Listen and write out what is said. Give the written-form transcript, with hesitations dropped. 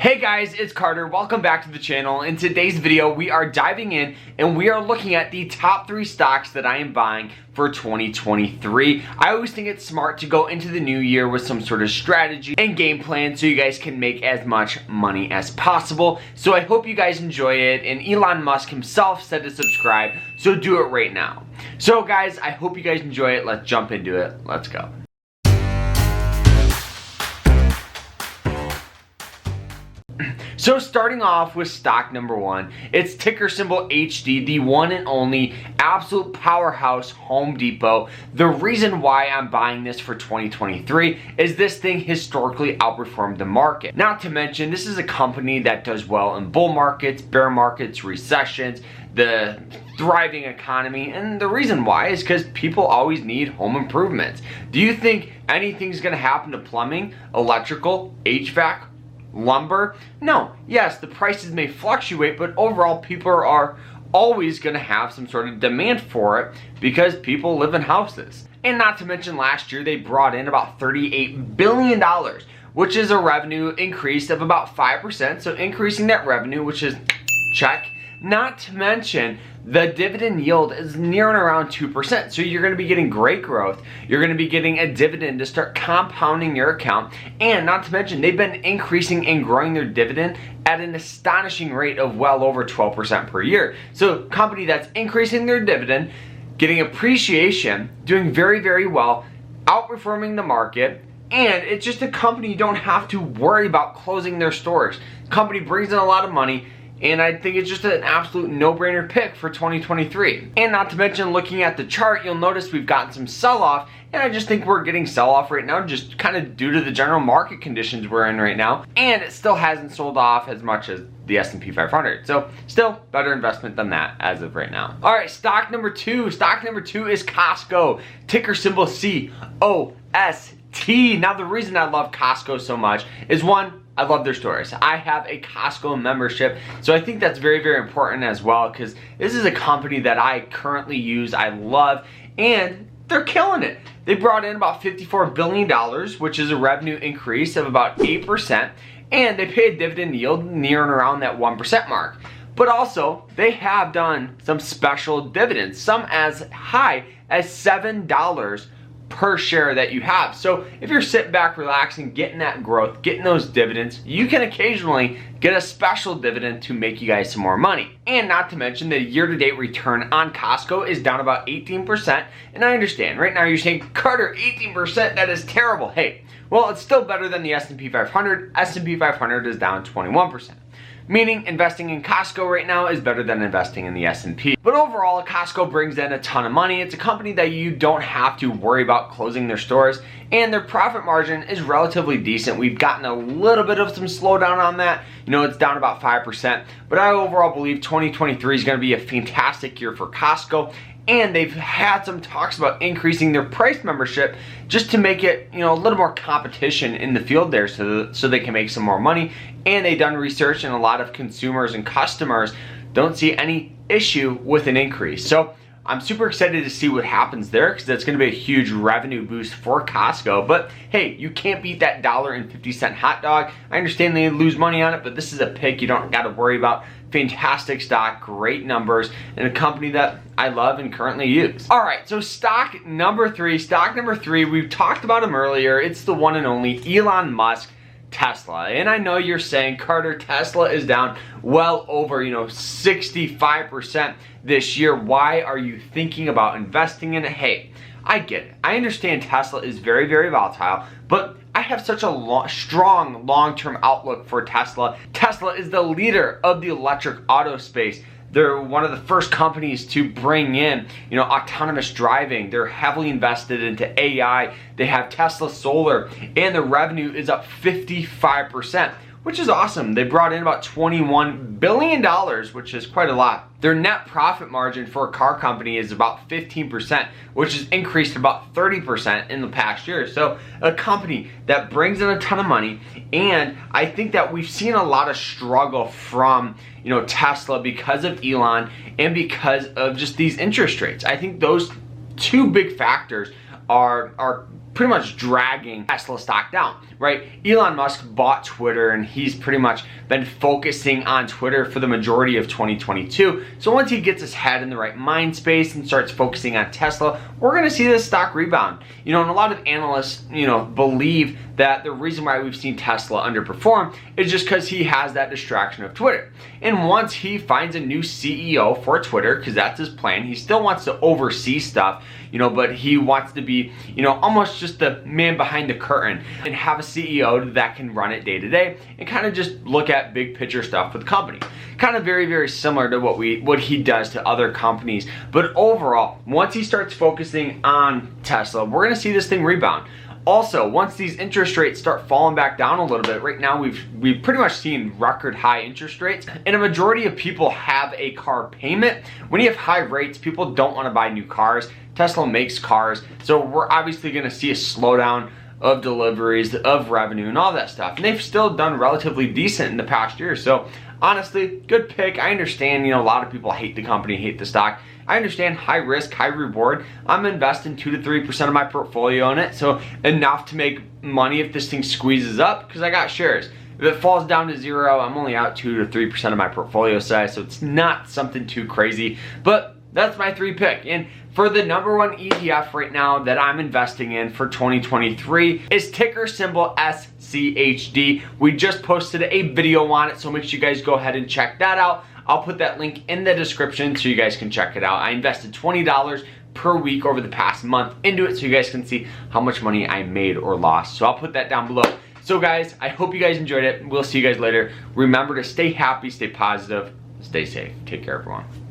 Hey guys, it's Carter. Welcome back to the channel. In today's video, we are diving in and we are looking at the top 3 stocks that I am buying for 2023. I always think it's smart to go into the new year with some sort of strategy and game plan so you guys can make as much money as possible. So I hope you guys enjoy it, and Elon Musk himself said to subscribe, so do it right now. So guys, I hope you guys enjoy it. Let's jump into it. Let's go. So starting off with stock number 1, it's ticker symbol HD, the one and only absolute powerhouse Home Depot. The reason why I'm buying this for 2023 is this thing historically outperformed the market. Not to mention, this is a company that does well in bull markets, bear markets, recessions, the thriving economy, and the reason why is because people always need home improvements. Do you think anything's gonna happen to plumbing, electrical, HVAC, lumber? No. Yes, the prices may fluctuate, but overall people are always going to have some sort of demand for it because people live in houses. And not to mention, last year they brought in about $38 billion, which is a revenue increase of about 5%. So increasing that revenue, which is check. Not to mention, the dividend yield is near and around 2%. So you're going to be getting great growth. You're going to be getting a dividend to start compounding your account. And not to mention, they've been increasing and growing their dividend at an astonishing rate of well over 12% per year. So a company that's increasing their dividend, getting appreciation, doing very, very well, outperforming the market. And it's just a company you don't have to worry about closing their stores. The company brings in a lot of money, and I think it's just an absolute no-brainer pick for 2023. And not to mention, looking at the chart, you'll notice we've gotten some sell-off, and I just think we're getting sell-off right now just kind of due to the general market conditions we're in right now. And it still hasn't sold off as much as the S&P 500. So still better investment than that as of right now. All right, stock number 2. Stock number 2 is Costco, ticker symbol COST. Now, the reason I love Costco so much is, one, I love their stores. I have a Costco membership, so I think that's very, very important as well, because this is a company that I currently use, I love, and they're killing it. They brought in about $54 billion, which is a revenue increase of about 8%, and they pay a dividend yield near and around that 1% mark. But also, they have done some special dividends, some as high as $7 per share that you have. So if you're sitting back, relaxing, getting that growth, getting those dividends, you can occasionally get a special dividend to make you guys some more money. And not to mention, the year-to-date return on Costco is down about 18%. And I understand, right now you're saying, Carter, 18%, that is terrible. Hey, well, it's still better than the S&P 500. S&P 500 is down 21%. Meaning investing in Costco right now is better than investing in the S&P. But overall, Costco brings in a ton of money. It's a company that you don't have to worry about closing their stores, and their profit margin is relatively decent. We've gotten a little bit of some slowdown on that. You know, it's down about 5%, but I overall believe 2023 is going to be a fantastic year for Costco. And they've had some talks about increasing their price membership just to make it, you know, a little more competition in the field there so they can make some more money. And they've done research, and a lot of consumers and customers don't see any issue with an increase. So I'm super excited to see what happens there, because that's going to be a huge revenue boost for Costco. But hey, you can't beat that $1.50 hot dog. I understand they lose money on it, but this is a pick you don't got to worry about. Fantastic stock, great numbers, and a company that I love and currently use. All right, so stock number 3, we've talked about him earlier. It's the one and only Elon Musk, Tesla. And I know you're saying, Carter, Tesla is down well over, 65% this year. Why are you thinking about investing in it? Hey, I get it. I understand Tesla is very, very volatile, but I have such a strong long-term outlook for Tesla. Tesla is the leader of the electric auto space. They're one of the first companies to bring in, autonomous driving. They're heavily invested into AI. They have Tesla Solar, and the revenue is up 55%, which is awesome. They brought in about $21 billion, which is quite a lot. Their net profit margin for a car company is about 15%, which has increased about 30% in the past year. So a company that brings in a ton of money, and I think that we've seen a lot of struggle from Tesla because of Elon and because of just these interest rates. I think those two big factors are pretty much dragging Tesla stock down, right? Elon Musk bought Twitter and he's pretty much been focusing on Twitter for the majority of 2022. So once he gets his head in the right mind space and starts focusing on Tesla, we're gonna see this stock rebound. You know, and a lot of analysts, you know, believe that the reason why we've seen Tesla underperform is just because he has that distraction of Twitter. And once he finds a new CEO for Twitter, because that's his plan, he still wants to oversee stuff, you know, but he wants to be, you know, almost just the man behind the curtain and have a CEO that can run it day to day and kind of just look at big picture stuff for the company. Kind of very, very similar to what he does to other companies. But overall, once he starts focusing on Tesla, we're gonna see this thing rebound. Also, once these interest rates start falling back down a little bit, right now we've pretty much seen record high interest rates, and a majority of people have a car payment. When you have high rates, people don't want to buy new cars. Tesla makes cars, so we're obviously going to see a slowdown of deliveries, of revenue, and all that stuff. And they've still done relatively decent in the past year. So honestly, good pick. I understand, you know, a lot of people hate the company, hate the stock. I understand high risk, high reward. I'm investing 2 to 3% of my portfolio in it, so enough to make money if this thing squeezes up, because I got shares. If it falls down to 0, I'm only out 2 to 3% of my portfolio size, so it's not something too crazy. But that's my 3 pick. And for the #1 ETF right now that I'm investing in for 2023 is ticker symbol SCHD. We just posted a video on it, so make sure you guys go ahead and check that out. I'll put that link in the description so you guys can check it out. I invested $20 per week over the past month into it so you guys can see how much money I made or lost. So I'll put that down below. So guys, I hope you guys enjoyed it. We'll see you guys later. Remember to stay happy, stay positive, stay safe. Take care, everyone.